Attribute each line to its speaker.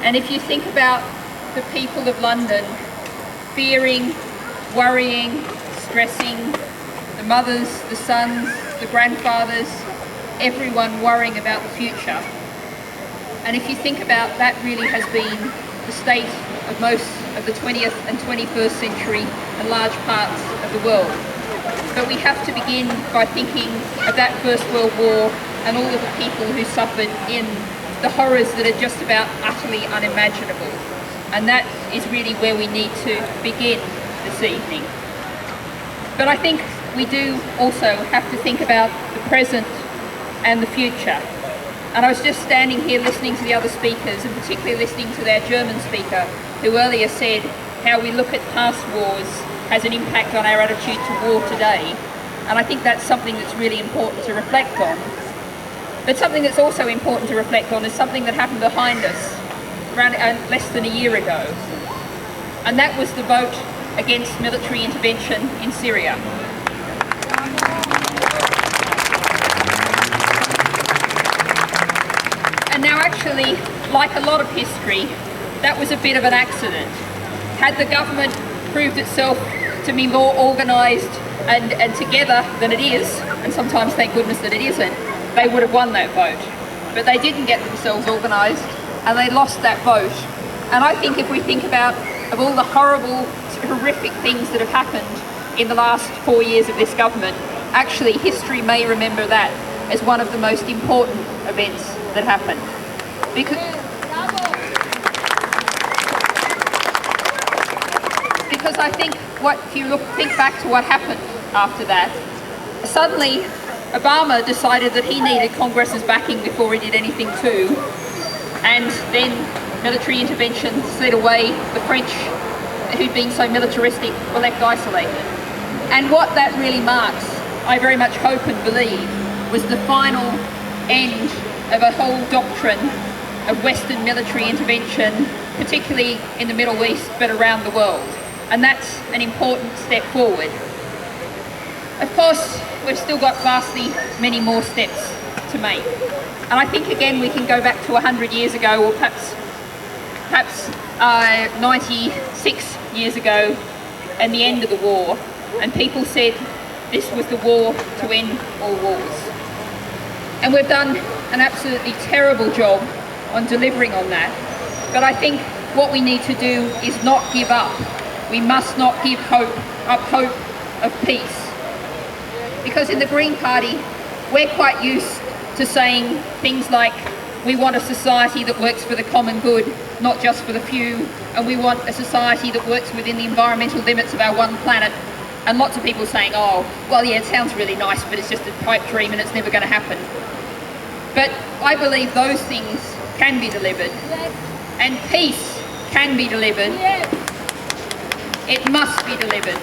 Speaker 1: And if you think about the people of London fearing, worrying, stressing, the mothers, the sons, the grandfathers, everyone worrying about the future. And if you think about that really has been the state of most of the 20th and 21st century and large parts of the world. But we have to begin by thinking of that First World War and all of the people who suffered in the horrors that are just about utterly unimaginable. And that is really where we need to begin this evening. But I think we do also have to think about the present and the future. And I was just standing here listening to the other speakers, and particularly listening to their German speaker, who earlier said how we look at past wars has an impact on our attitude to war today. And I think that's something that's really important to reflect on. But something that's also important to reflect on is something that happened behind us around less than a year ago. And that was the vote against military intervention in Syria. And now actually, like a lot of history, that was a bit of an accident. Had the government proved itself to be more organised and together than it is, and sometimes thank goodness that it isn't, they would have won that vote. But they didn't get themselves organised and they lost that vote. And I think if we think about of all the horrible, horrific things that have happened in the last 4 years of this government, actually history may remember that as one of the most important events that happened. Because I think if you think back to what happened after that, suddenly Obama decided that he needed Congress's backing before he did anything too, and then military intervention slid away. The French, who'd been so militaristic, were left isolated. And what that really marks, I very much hope and believe, was the final end of a whole doctrine of Western military intervention, particularly in the Middle East, but around the world. And that's an important step forward. Of course, we've still got vastly many more steps to make. And I think again we can go back to 100 years ago, or perhaps 96 years ago, and the end of the war, and people said this was the war to end all wars. And we've done an absolutely terrible job on delivering on that. But I think what we need to do is not give up. We must not give hope of peace. Because in the Green Party, we're quite used to saying things like, we want a society that works for the common good, not just for the few, and we want a society that works within the environmental limits of our one planet. And lots of people saying, oh, well, yeah, it sounds really nice, but it's just a pipe dream and it's never going to happen. But I believe those things can be delivered, and peace can be delivered. It must be delivered.